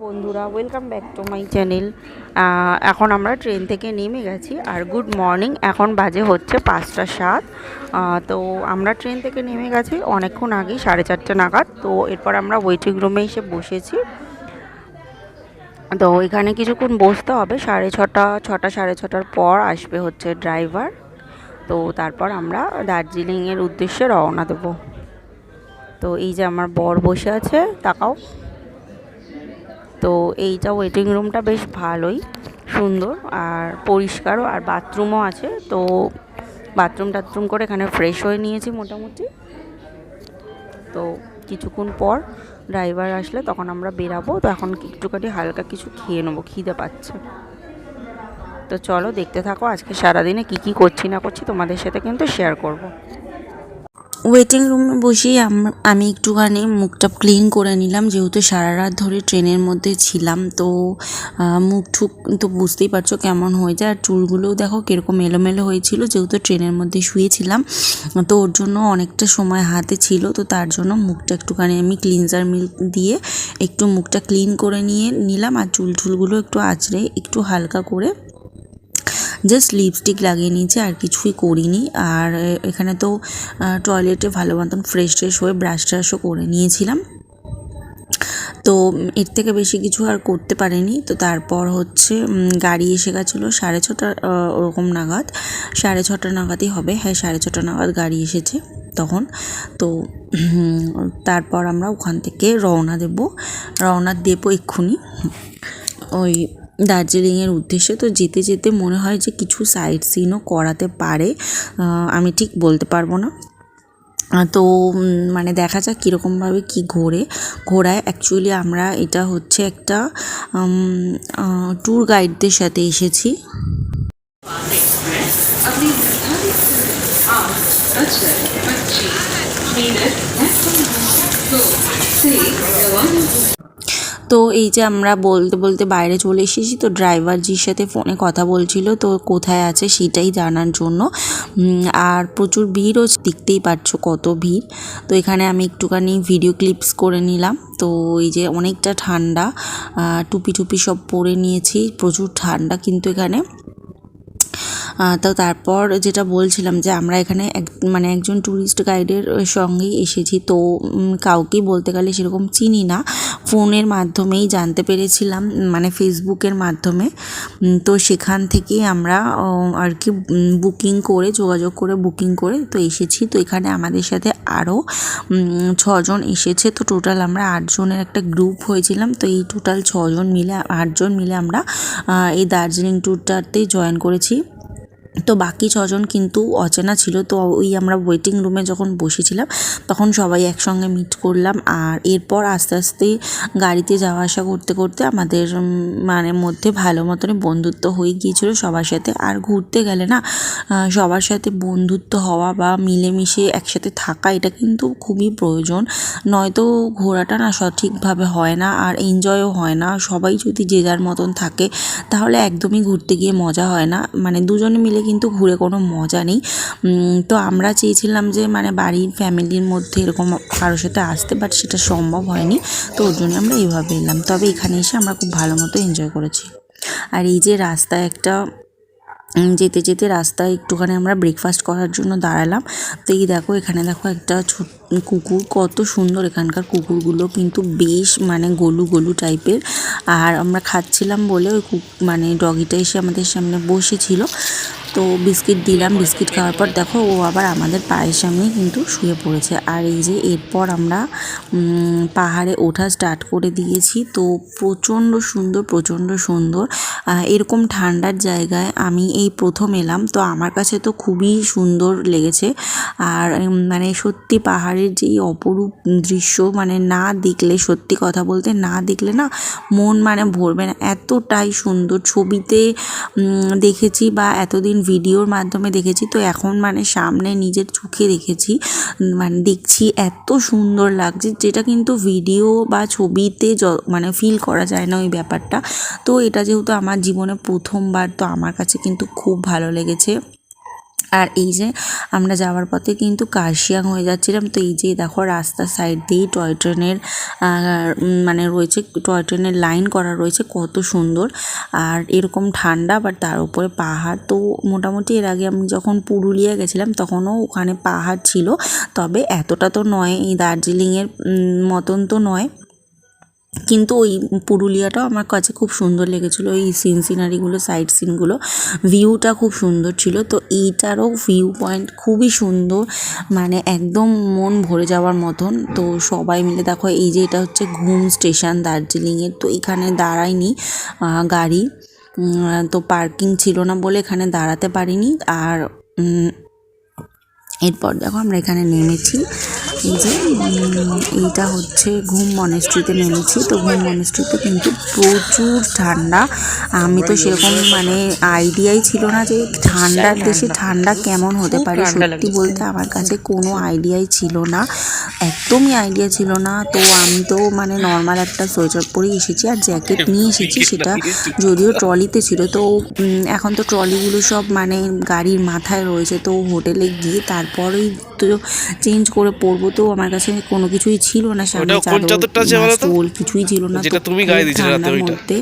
বন্ধুরা, welcome back to my channel. এখন আমরা ট্রেন থেকে নেমে গেছি আর গুড মর্নিং। এখন বাজে হচ্ছে 5টা 7। তো আমরা ট্রেন থেকে নেমে গেছি অনেকক্ষণ আগেই, 4:30 নাগাদ। তো এরপর আমরা ওয়েটিং রুমে এসে বসেছি। তো এখানে কিছুক্ষণ বসতে হবে, 6:30 6:30 পর আসবে হচ্ছে ড্রাইভার। তো তারপর আমরা দার্জিলিংয়ের উদ্দেশ্যে রওনা দেব। তো এই যে আমার বর বসে আছে, তাকাও। তো এইটা ওয়েটিং রুমটা বেশ ভালোই সুন্দর আর পরিষ্কারও, আর বাথরুমও আছে। তো বাথরুম করে এখানে ফ্রেশ হয়ে নিয়েছি মোটামুটি। তো কিছুক্ষণ পর ড্রাইভার আসলে তখন আমরা বেরাবো। তো এখন একটুখানি হালকা কিছু খেয়ে নেবো, খিদে পাচ্ছে। তো চলো দেখতে থাকো, আজকে সারাদিনে কি করছি না করছি তোমাদের সাথে কিন্তু শেয়ার করব। ওয়েটিং রুমে বসেই আমি একটুখানি মুখটা ক্লিন করে নিলাম, যেহেতু সারা রাত ধরে ট্রেনের মধ্যে ছিলাম। তো মুখ ঠুক তো বুঝতেই পারছো কেমন হয়ে যায়। আর চুলগুলোও দেখো কীরকম এলোমেলো হয়েছিল, যেহেতু ট্রেনের মধ্যে শুয়েছিলাম। তো ওর জন্য অনেকটা সময় হাতে ছিল, তো তার জন্য মুখটা একটুখানি আমি ক্লিনজার মিল্ক দিয়ে একটু মুখটা ক্লিন করে নিলাম। আর চুলগুলো একটু আঁচড়ে একটু হালকা করে জাস্ট লিপস্টিক লাগিয়ে নিয়েছি, আর কিছুই করিনি। আর এখানে তো টয়লেটে ভালো মতন ফ্রেশ হয়ে ব্রাশ ট্রাশও করে নিয়েছিলাম। তো এর থেকে বেশি কিছু আর করতে পারিনি। তো তারপর হচ্ছে গাড়ি এসে গেছিলো 6:30 ওরকম নাগাদ, 6:30 নাগাদই হবে, হ্যাঁ 6:30 নাগাদ গাড়ি এসেছে তখন। তো তারপর আমরা ওখান থেকে রওনা দেবো এক্ষুনি ওই দার্জিলিংয়ের উদ্দেশ্যে। তো যেতে যেতে মনে হয় যে কিছু সাইট সিনও করাতে পারে, আমি ঠিক বলতে পারবো না। তো মানে দেখা যাক কীরকমভাবে কী ঘোরায়। অ্যাকচুয়ালি আমরা এটা হচ্ছে একটা ট্যুর গাইডদের সাথে এসেছি। তো এই যে আমরা বলতে বলতে বাইরে চলে এসেছি। তো ড্রাইভারজির সাথে ফোনে কথা বলছিল, তো কোথায় আছে সেটাই জানার জন্য। আর প্রচুর ভিড়ও, দেখতেই পাচ্ছো কত ভিড়। তো এখানে আমি একটুখানি ভিডিও ক্লিপস করে নিলাম। তো এই যে অনেকটা ঠান্ডা, টুপি সব পরে নিয়েছি, প্রচুর ঠান্ডা কিন্তু এখানে। তো তারপর যেটা বলছিলাম যে আমরা এখানে একজন ট্যুরিস্ট গাইডের সঙ্গেই এসেছি। তো কাউকেই বলতে গেলে সেরকম চিনি না, ফোনের মাধ্যমেই জানতে পেরেছিলাম, মানে ফেসবুকের মাধ্যমে। তো সেখান থেকেই আমরা আর কি যোগাযোগ করে বুকিং করে তো এসেছি। তো এখানে আমাদের সাথে আরও 6 জন এসেছে। তো টোটাল আমরা 8 জনের একটা গ্রুপ হয়েছিলাম। তো এই টোটাল 8 জন মিলে আমরা এই দার্জিলিং ট্যুরটাতেই জয়েন করেছি। তো বাকি 6 জন কিন্তু অচেনা ছিল। তো ওই আমরা ওয়েটিং রুমে যখন বসেছিলাম তখন সবাই একসঙ্গে মিট করলাম। আর এরপর আস্তে আস্তে গাড়িতে যাওয়া আসা করতে করতে আমাদের মধ্যে ভালো মতনই বন্ধুত্ব হয়ে গিয়েছিল সবার সাথে। আর ঘুরতে গেলে না সবার সাথে বন্ধুত্ব হওয়া বা মিলেমিশে একসাথে থাকা, এটা কিন্তু খুবই প্রয়োজন। নয়তো ঘোরাটা না সঠিকভাবে হয় না, আর এনজয়ও হয় না। সবাই যদি যে যার মতন থাকে তাহলে একদমই ঘুরতে গিয়ে মজা হয় না, দুজনে মিলে কিন্তু ঘুরে কোনো মজা নেই। তো আমরা চেয়েছিলাম যে বাড়ির ফ্যামিলির মধ্যে এরকম কারোর সাথে আসতে, বাট সেটা সম্ভব হয়নি। তো ওর জন্য আমরা এইভাবে এলাম। তবে এখানে এসে আমরা খুব ভালো মতো এনজয় করেছি। আর এই যে রাস্তায় যেতে যেতে রাস্তায় একটুখানি আমরা ব্রেকফাস্ট করার জন্য দাঁড়ালাম। তো এই দেখো এখানে দেখো একটা কুকুর, কত সুন্দর এখানকার কুকুরগুলো, কিন্তু বেশ গলু টাইপের। আর আমরা খাচ্ছিলাম বলে ওই ডগিটা এসে আমাদের সামনে বসেছিল। তো বিস্কিট দিলাম, বিস্কিট খাওয়ার পর দেখো ও আবার আমাদের পায়ের সামনেই কিন্তু শুয়ে পড়েছে। আর এই যে এরপর আমরা পাহাড়ে ওঠা স্টার্ট করে দিয়েছি। তো প্রচণ্ড সুন্দর এরকম ঠান্ডার জায়গায় আমি এই প্রথম এলাম। তো আমার কাছে তো খুবই সুন্দর লেগেছে। আর সত্যি পাহাড়ের যেই অপরূপ দৃশ্য, না দেখলে, সত্যি কথা বলতে না দেখলে না মন ভরবে না, এতটাই সুন্দর। ছবিতে দেখেছি বা এতদিন ভিডিওর মাধ্যমে দেখেছি, তো এখন সামনে নিজের চোখে দেখছি, এত সুন্দর লাগছে, যেটা কিন্তু ভিডিও বা ছবিতে ফিল করা যায় না ওই ব্যাপারটা। তো এটা যেহেতু আমার জীবনে প্রথমবার, তো আমার কাছে কিন্তু খুব ভালো লেগেছে। আর এই যে আমরা যাওয়ার পথে কিন্তু কার্শিয়াং হয়ে যাচ্ছিলাম। তো এই যে দেখো রাস্তার সাইড দিয়েই টয় ট্রেনের মানে রয়েছে, টয় ট্রেনের লাইন করা রয়েছে, কত সুন্দর। আর এরকম ঠান্ডা, বাট তার উপরে পাহাড়। তো মোটামুটি এর আগে আমি যখন পুরুলিয়া গেছিলাম তখনও ওখানে পাহাড় ছিল, তবে এতটা তো নয়, এই দার্জিলিংয়ের মতন তো নয়, কিন্তু ওই পুরুলিয়াটাও আমার কাছে খুব সুন্দর লেগেছিলো। এই সিনারিগুলো, সাইড সিনগুলো, ভিউটা খুব সুন্দর ছিল। তো এইটারও ভিউ পয়েন্ট খুবই সুন্দর, মানে একদম মন ভরে যাওয়ার মতন। তো সবাই মিলে দেখো, এই যে এটা হচ্ছে ঘুম স্টেশন দার্জিলিংয়ের। তো এখানে দাঁড়ায়নি গাড়ি, তো পার্কিং ছিল না বলে এখানে দাঁড়াতে পারিনি। আর এরপর দেখো আমরা এখানে নেমেছি, এই যে এইটা হচ্ছে ঘুম মনেস্ট্রিতে নেমেছি। তো ঘুম মনেস্ট্রিতে কিন্তু প্রচুর ঠান্ডা। আমি তো সেরকম মানে আইডিয়াই ছিল না যে ঠান্ডার দেশে ঠান্ডা কেমন হতে পারে। সত্যি বলতে আমার কাছে কোনো আইডিয়াই ছিল না, একদমই আইডিয়া ছিল না। তো আমি তো মানে নর্মাল একটা সোয়েটার পরে এসেছি আর জ্যাকেট নিয়ে এসেছি, সেটা যদিও ট্রলিতে ছিল। তো এখন তো ট্রলিগুলো সব মানে গাড়ির মাথায় রয়েছে। তো হোটেলে গিয়ে তারপরেই তো চেঞ্জ করে পরবো। তো আমার কাছে কোনো কিছুই ছিল না, সামনে চাদর কিছুই ছিল না। তো ঠান্ডার মধ্যে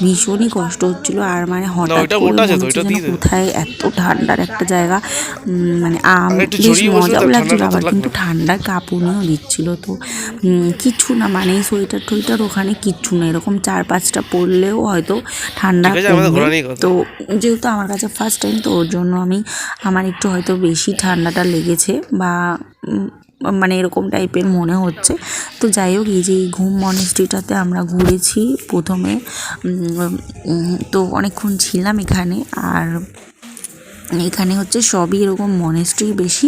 ভীষণই কষ্ট হচ্ছিল। আর মানে হঠাৎ করে মনে হচ্ছে যেন কোথায় এত ঠান্ডার একটা জায়গা, মানে বেশ মজাও লাগছিল, আবার কিন্তু ঠান্ডার কাঁপুনিও দিচ্ছিল। তো কিচ্ছু না, মানে সোয়েটার টোয়েটার ওখানে কিচ্ছু না, এরকম 4-5টা পরলেও হয়তো ঠান্ডা কমবে। তো যেহেতু আমার কাছে ফার্স্ট টাইম, তো ওর জন্য আমার একটু হয়তো বেশি ঠান্ডাটা লেগেছে বা মানে এরকম টাইপের মনে হচ্ছে। তো যাই হোক, এই যে এই ঘুম মনেস্ট্রিটাতে আমরা ঘুরেছি প্রথমে, তো অনেকক্ষণ ছিলাম এখানে। আর এখানে হচ্ছে সবই এরকম মনেস্ট্রি বেশি,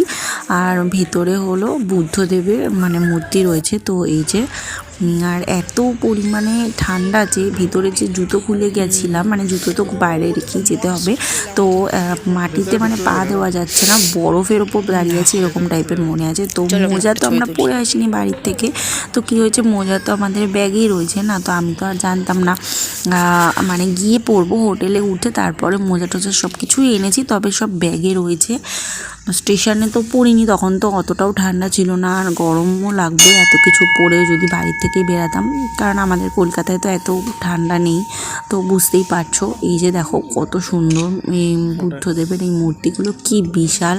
আর ভেতরে হলো বুদ্ধদেবের মানে মূর্তি রয়েছে। তো এই যে আর এত পরিমাণে ঠান্ডা যে ভিতরে যে জুতো খুলে গেছিলাম, মানে জুতো তো বাইরে রেখেই যেতে হবে, তো মাটিতে মানে পা দেওয়া যাচ্ছে না, বরফের ওপর দাঁড়িয়ে আছে এরকম টাইপের মনে আছে। তো মোজা তো আমরা পরে আসিনি বাড়ির থেকে, তো কী হয়েছে, মোজা তো আমাদের ব্যাগেই রয়েছে না। তো আমি তো আর জানতাম না, মানে গিয়ে পরবো হোটেলে উঠে, তারপরে মোজা টোজা সব কিছুই এনেছি, তবে সব ব্যাগে রয়েছে। স্টেশনে তো পড়িনি, তখন তো অতটাও ঠান্ডা ছিল না, আর গরমও লাগবে এত কিছু পরে যদি বাড়ির থেকেই বেরাতাম, কারণ আমাদের কলকাতায় তো এত ঠান্ডা নেই। তো বুঝতেই পারছো, এই যে দেখো কত সুন্দর এই বুদ্ধদেবের এই মূর্তিগুলো, কি বিশাল।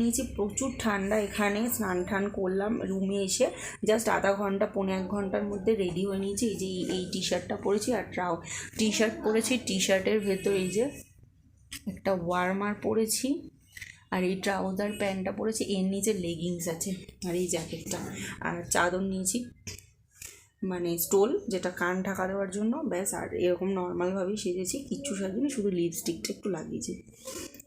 নিয়েছি, প্রচুর ঠান্ডা এখানে। স্নান টান করলাম, রুমে এসে জাস্ট আধা ঘন্টা 1.5 ঘন্টার মধ্যে রেডি হয়ে নিয়েছি। এই যে এই টি শার্টটা পরেছি, আর টি শার্ট পরেছি, টি শার্টের ভেতর এই যে একটা ওয়ার্মার পরেছি, আর এই ট্রাউজার প্যান্টটা পরেছি, এর নিচে লেগিংস আছে, আর এই জ্যাকেটটা, আর চাদর নিয়েছি মানে স্টোল, যেটা কান ঢাকা দেওয়ার জন্য, ব্যাস। আর এরকম নর্মালভাবেই সেজেছি, কিচ্ছু সাজিনি, শুধু লিপস্টিকটা একটু লাগিয়েছি।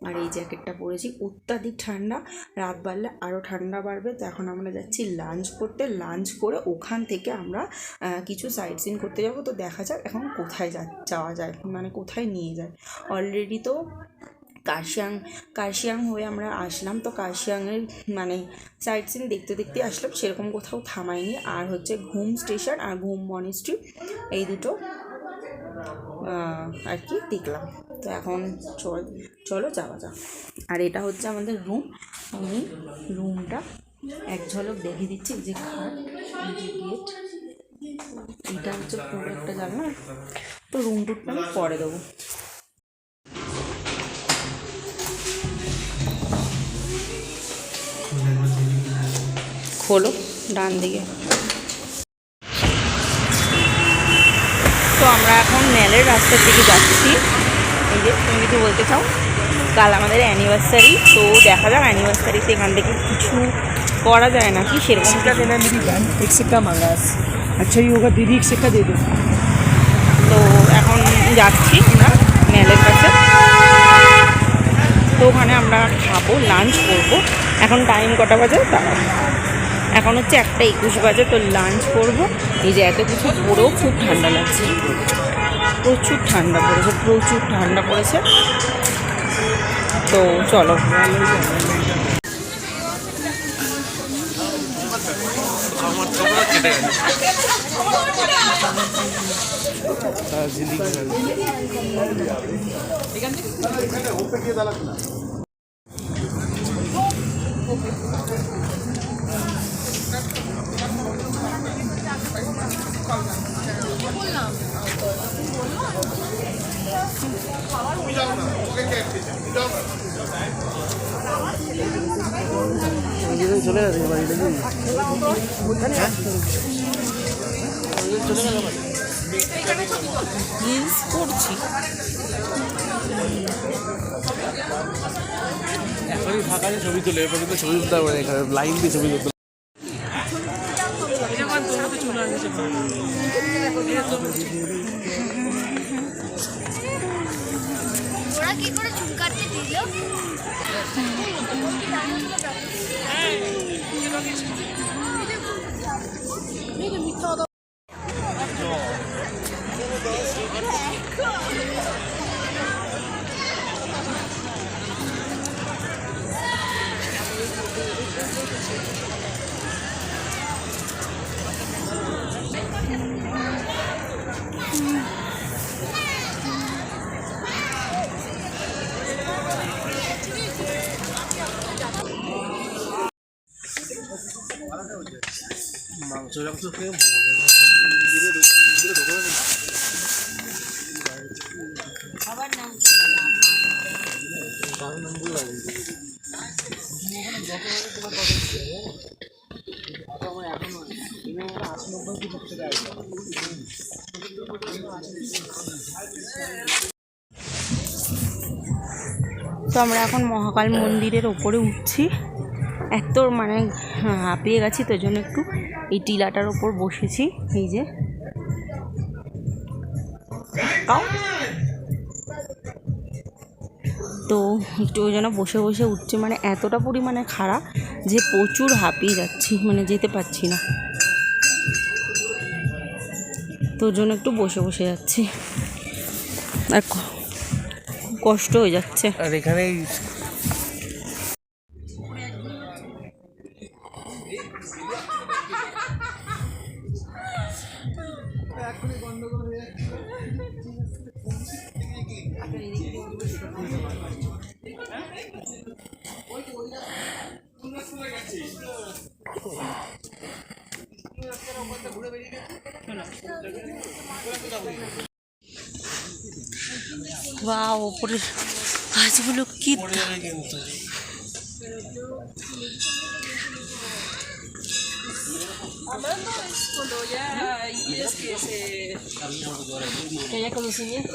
আর এই জ্যাকেটটা পরেছি। অত্যাধিক ঠান্ডা, রাত বাড়লে আরও ঠান্ডা বাড়বে। তো এখন আমরা যাচ্ছি লাঞ্চ করতে, লাঞ্চ করে ওখান থেকে আমরা কিছু সাইট সিন করতে যাব। তো দেখা যাক এখন কোথায় যাওয়া যায়, মানে কোথায় নিয়ে যায়। অলরেডি তো কার্শিয়াং হয়ে আমরা আসলাম, তো কার্শিয়াংয়ের মানে সাইট সিন দেখতে দেখতে আসলাম, সেরকম কোথাও থামাইনি। আর হচ্ছে ঘুম স্টেশন আর ঘুম মনেস্ট্রি, এই দুটো আর কি দেখলাম। তো এখন চলো যাওয়া যাক। আর এটা হচ্ছে আমাদের রুম, আমি রুমটা এক ঝলক দেখে দিচ্ছি। যে খাট, যে গেট, এটা হচ্ছে পুরো একটা জানলা। তো রুম টুকটা আমি পরে দেবো। খোলো ডান দিকে। তো আমরা এখন নেলের রাস্তার দিকে যাচ্ছি। এই যে তুমি কিছু বলতে চাও? কাল আমাদের অ্যানিভার্সারি, তো দেখা যাক অ্যানিভার্সারিতে এখান থেকে কিছু করা যায় নাকি সেরকম। सिक्का देना मेरी बहन, एक सिक्का मांगा। अच्छा ही होगा दीदी, एक सिक्का दे दो। তো এখন যাচ্ছি আমরা নেলের কাছে, তো ওখানে আমরা খাবো, লাঞ্চ করবো। এখন টাইম কটা বাজে? তারা এখন হচ্ছে 1:21 বাজে, তো লাঞ্চ করবো। এই যে এত কিছু পরেও খুব ঠান্ডা লাগছে, প্রচুর ঠান্ডা পড়েছে, প্রচুর ঠান্ডা পড়েছে। তো চলো। চলে গেছে বাড়িটা রিলস করছি। এখনই ফাঁকা ছবি তুলে, এরপর কিন্তু ছবি তুলতে হবে এখানে লাইন দিয়ে ছবি তুলতে। ওরা কি করে চুল কাটতে দিল? মাংস মাংস খেয়ে তো আমরা এখন মহাকাল মন্দিরের ওপরে উঠছি। এত মানে হাঁপিয়ে গেছি, তো জন্য একটু এই টিলাটার ওপর বসেছি। এই যে তো একটু ওই জন্য বসে বসে উঠছি, মানে এতটা পরিমাণে খারাপ যে প্রচুর হাঁপিয়ে যাচ্ছি, মানে যেতে পারছি না, তো ওই জন্য একটু বসে বসে যাচ্ছি, আর খুব কষ্ট হয়ে যাচ্ছে। আর এখানে বাহ, ওপরে গাছগুলো কি কিন্তু Que haya conocimiento.